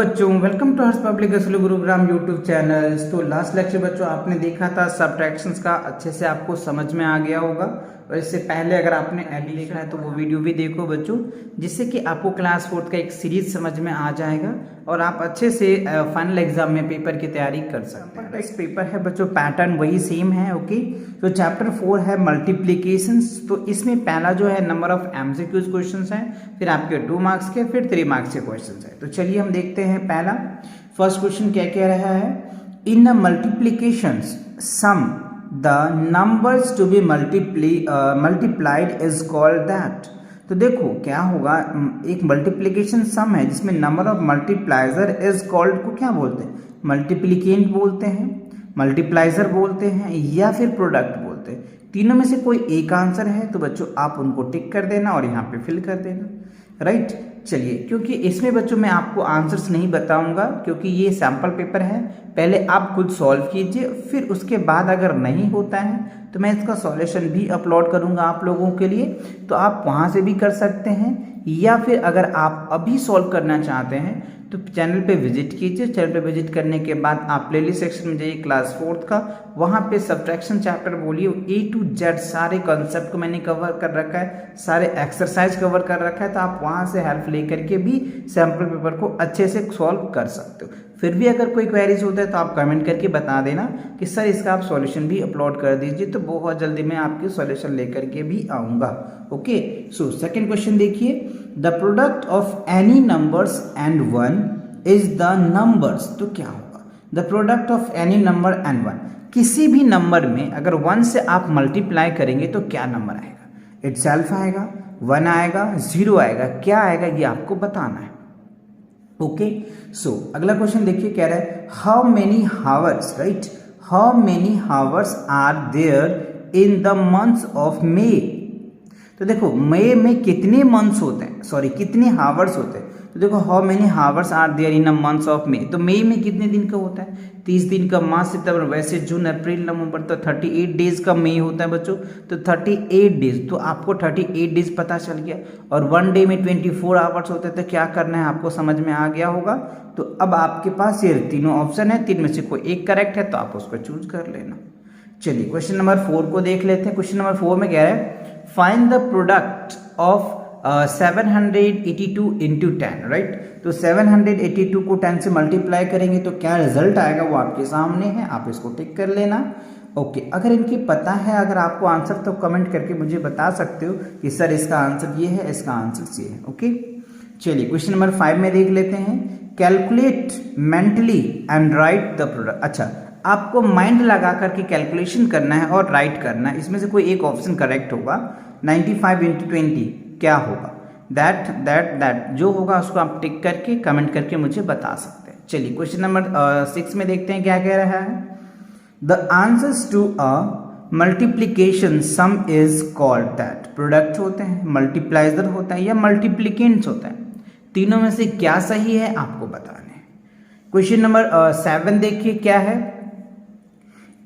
बच्चों, welcome to Harsh public school Gurugram YouTube channel. तो last lecture बच्चों आपने देखा था सब्ट्रैक्शंस का, अच्छे से आपको समझ में आ गया होगा। और इससे पहले अगर आपने एडी देखा है तो वो वीडियो भी देखो बच्चों, जिससे कि आपको क्लास 4 का एक सीरीज समझ में आ जाएगा और आप अच्छे से फाइनल एग्जाम में पेपर की तैयारी कर सकते हैं। नेक्स्ट पेपर है बच्चों, पैटर्न वही सेम है। ओके, तो चैप्टर 4 है मल्टीप्लीकेशंस। तो इसमें पहला जो है नंबर ऑफ एमसीक्यूज क्वेश्चंस हैं, फिर आपके 2 मार्क्स के, फिर 3 मार्क्स के क्वेश्चंस हैं। तो चलिए हम देखते हैं पहला फर्स्ट क्वेश्चन क्या कह रहा है। In a multiplications sum the numbers to be multiplied is called that. तो देखो क्या होगा, एक मल्टीप्लीकेशन सम है जिसमें number of multiplier is called को क्या बोलते हैं, मल्टीप्लिकेंट बोलते हैं, मल्टीप्लाइजर बोलते हैं या फिर प्रोडक्ट बोलते हैं। तीनों में से कोई एक आंसर है तो बच्चों आप उनको टिक कर देना और यहाँ पे फिल कर देना। राइट, चलिए, क्योंकि इसमें बच्चों मैं आपको आंसर्स नहीं बताऊंगा क्योंकि ये सैम्पल पेपर है। पहले आप खुद सॉल्व कीजिए, फिर उसके बाद अगर नहीं होता है तो मैं इसका सॉल्यूशन भी अपलोड करूंगा आप लोगों के लिए, तो आप वहां से भी कर सकते हैं। या फिर अगर आप अभी सॉल्व करना चाहते हैं तो चैनल पे विजिट कीजिए। चैनल पे विजिट करने के बाद आप प्लेलिस्ट सेक्शन में जाइए क्लास 4 का, वहाँ पे सब्ट्रैक्शन चैप्टर बोलिए A to Z सारे कॉन्सेप्ट को मैंने कवर कर रखा है, सारे एक्सरसाइज कवर कर रखा है। तो आप वहाँ से हेल्प लेकर के भी सैम्पल पेपर को अच्छे से सॉल्व कर सकते हो। फिर भी अगर कोई क्वेरीज होता है तो आप कमेंट करके बता देना कि सर इसका आप सॉल्यूशन भी अपलोड कर दीजिए, तो बहुत जल्दी मैं आपके सॉल्यूशन लेकर के भी आऊँगा। ओके, सो सेकेंड क्वेश्चन देखिए, the product of any numbers and 1 is the numbers. तो क्या होगा, the product of any number and 1, किसी भी नंबर में अगर 1 से आप मल्टीप्लाई करेंगे तो क्या नंबर आएगा, इटसेल्फ आएगा, 1 आएगा, 0 आएगा, क्या आएगा ये आपको बताना है। ओके, सो अगला क्वेश्चन देखिए, कह रहा है how many hours, right, how many hours are there in the months of May. तो देखो मई में कितने मंथ्स होते हैं, सॉरी कितने हावर्स होते हैं। तो देखो how many hours are there in a months of May, तो मई में कितने दिन का होता है, 30 दिन का। मार्च सितंबर, वैसे जून अप्रैल नवंबर तो 38 डेज का मई होता है बच्चों, तो 38 डेज। तो आपको 38 डेज पता चल गया। और 1 डे में 24 आवर्स होते हैं, तो क्या करना है आपको समझ में आ गया होगा। तो अब आपके पास ये तीनों ऑप्शन है, 3 में से कोई एक करेक्ट है तो आप उसको चूज कर लेना। चलिए क्वेश्चन नंबर 4 को देख लेते हैं। क्वेश्चन नंबर 4 में कह रहा है find the product of 782 into 10, right. तो 782 को 10 से मल्टीप्लाई करेंगे तो क्या रिजल्ट आएगा वो आपके सामने है, आप इसको टिक कर लेना। ओके, अगर इनकी पता है, अगर आपको आंसर तो कमेंट करके मुझे बता सकते हो कि सर इसका आंसर ये है, इसका आंसर ये है। ओके, चलिए क्वेश्चन नंबर 5 में देख लेते हैं, calculate mentally and right the product. अच्छा, आपको माइंड लगा करके कैलकुलेशन करना है और राइट करना है, इसमें से कोई एक ऑप्शन करेक्ट होगा। 95 इंटू 20 क्या होगा, दैट जो होगा उसको आप टिक करके कमेंट करके मुझे बता सकते हैं। चलिए क्वेश्चन नंबर 6 में देखते हैं क्या कह रहा है। The answers to a multiplication sum is called that. Product होते हैं, मल्टीप्लाइजर होता है या मल्टीप्लिकेंट्स होता है, तीनों में से क्या सही है आपको बताना है। क्वेश्चन नंबर 7 देखिए क्या है,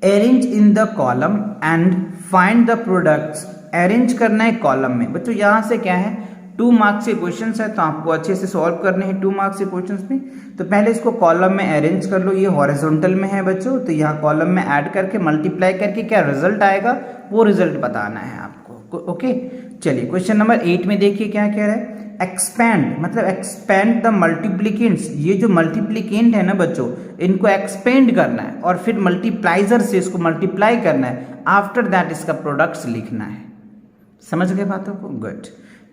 arrange in the column and find the products. Arrange करना है कॉलम में बच्चों, यहाँ से क्या है 2 मार्क्स के क्वेश्चन है तो आपको अच्छे से सॉल्व करने हैं 2 मार्क्स के क्वेश्चन में। तो पहले इसको कॉलम में अरेंज कर लो, ये हॉरिजॉन्टल में है बच्चों, तो यहाँ कॉलम में ऐड करके मल्टीप्लाई करके क्या रिजल्ट आएगा वो रिजल्ट बताना है आपको। ओके, चलिए क्वेश्चन नंबर 8 में देखिए क्या कह रहा है, एक्सपेंड, मतलब एक्सपेंड द मल्टीप्लिकेंट्स। ये जो मल्टीप्लिकेंट है ना बच्चों, इनको एक्सपेंड करना है और फिर मल्टीप्लाइजर से इसको मल्टीप्लाई करना है, आफ्टर दैट इसका प्रोडक्ट्स लिखना है। समझ गए बातों को, गुड।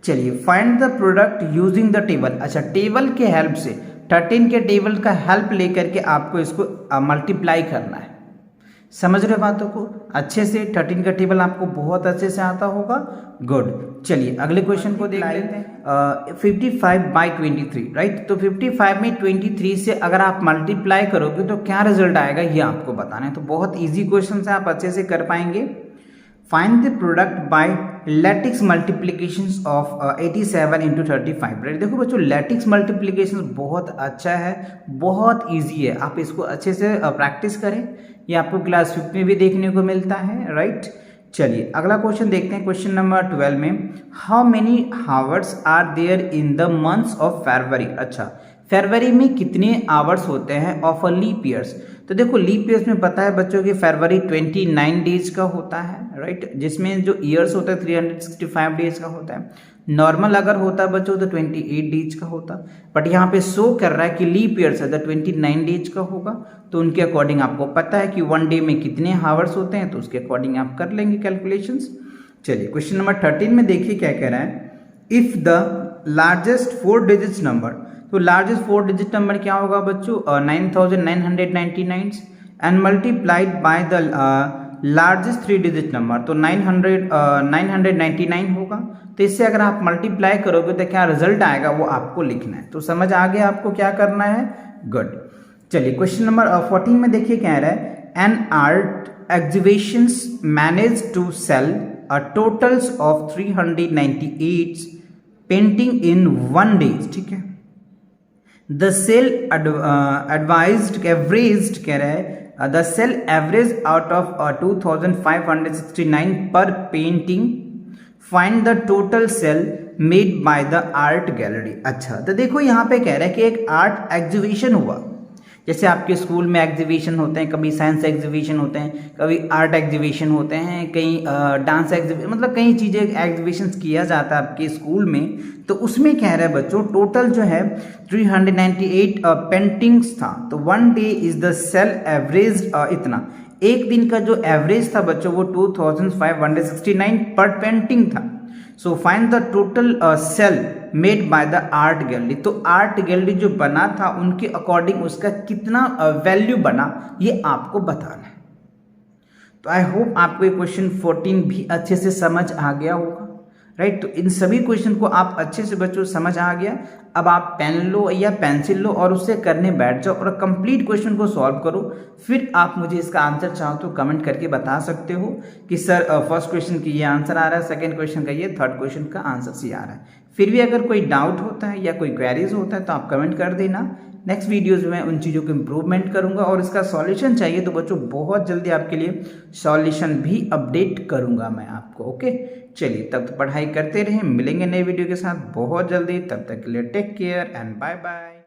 चलिए find the product using the table. अच्छा, टेबल के हेल्प से 13 के टेबल का हेल्प लेकर के आपको इसको मल्टीप्लाई करना है। समझ रहे बातों को अच्छे से, 13 का टेबल आपको बहुत अच्छे से आता होगा, गुड। चलिए अगले क्वेश्चन को देख लेते हैं। 55 बाई 23, राइट। तो 55 में 23 से अगर आप मल्टीप्लाई करोगे तो क्या रिजल्ट आएगा ये आपको बताना है। तो बहुत ईजी क्वेश्चन है, आप अच्छे से कर पाएंगे। Find the product by lattice multiplications of 87 into 35, right. देखो बच्चों लैटिक्स मल्टीप्लीकेशन बहुत अच्छा है, बहुत इजी है, आप इसको अच्छे से प्रैक्टिस करें, ये आपको क्लास 5 में भी देखने को मिलता है, राइट। चलिए अगला क्वेश्चन देखते हैं। क्वेश्चन नंबर 12 में how many hours are there in the months of February. अच्छा, फरवरी में कितने आवर्स होते हैं ऑफ अ लीप ईयर्स। तो देखो लीप ईयर्स में पता है बच्चों कि फरवरी 29 डेज का होता है, राइट, जिसमें जो ईयर्स होता है 365 डेज का होता है। नॉर्मल अगर होता है बच्चों तो 28 डेज का होता, बट यहाँ पे शो कर रहा है कि लीप ईयर्स है तो 29 डेज का होगा। तो उनके अकॉर्डिंग आपको पता है कि 1 डे में कितने हावर्स होते हैं, तो उसके अकॉर्डिंग आप कर लेंगे कैलकुलेशंस। चलिए क्वेश्चन नंबर 13 में देखिए क्या कह रहा है, if the largest 4 digit number, तो लार्जेस्ट 4 डिजिट नंबर क्या होगा बच्चों, 9999 and multiplied by the largest 3 digit number, तो 999 होगा। तो इससे अगर आप मल्टीप्लाई करोगे तो क्या रिजल्ट आएगा वो आपको लिखना है। तो समझ आ गया आपको क्या करना है, गुड। चलिए क्वेश्चन नंबर 14 में देखिए क्या रहा है, an art exhibitions manage to sell a totals of 398 painting in 1 day, ठीक है। The sale advised averaged कह रहा है, the sale average out of 2569 per painting, find the total sale made by the art gallery। अच्छा, तो देखो यहाँ पे कह रहा है कि एक आर्ट एग्जीबिशन हुआ, जैसे आपके स्कूल में एग्जीबिशन होते हैं, कभी साइंस एग्जीबिशन होते हैं, कभी आर्ट एग्जीबिशन होते हैं, कहीं डांस एग्जीबिशन, मतलब कई चीज़ें एग्जीबिशन किया जाता है आपके स्कूल में। तो उसमें कह रहे हैं बच्चों टोटल जो है 398 पेंटिंग्स था। तो 1 day is the sell average, इतना एक दिन का जो एवरेज था बच्चों वो 2569 पर पेंटिंग था। So find the total sale made by the art gallery. तो आर्ट गैलरी जो बना था उनके अकॉर्डिंग उसका कितना वैल्यू बना ये आपको बताना है। तो आई होप आपको ये क्वेश्चन 14 भी अच्छे से समझ आ गया होगा, राइट। तो इन सभी क्वेश्चन को आप अच्छे से बच्चों समझ आ गया। अब आप पेन लो या पेंसिल लो और उससे करने बैठ जाओ और कंप्लीट क्वेश्चन को सॉल्व करो। फिर आप मुझे इसका आंसर चाहो तो कमेंट करके बता सकते हो कि सर फर्स्ट क्वेश्चन की ये आंसर आ रहा है, सेकंड क्वेश्चन का ये, थर्ड क्वेश्चन का आंसर सी आ रहा है। फिर भी अगर कोई डाउट होता है या कोई क्वेरीज होता है तो आप कमेंट कर देना। नेक्स्ट वीडियोज़ में उन चीज़ों को इम्प्रूवमेंट करूंगा और इसका सॉल्यूशन चाहिए तो बच्चों बहुत जल्दी आपके लिए सॉल्यूशन भी अपडेट करूंगा मैं आपको, ओके। चलिए तब तो पढ़ाई करते रहें, मिलेंगे नए वीडियो के साथ बहुत जल्दी, तब तक के लिए take care and bye bye.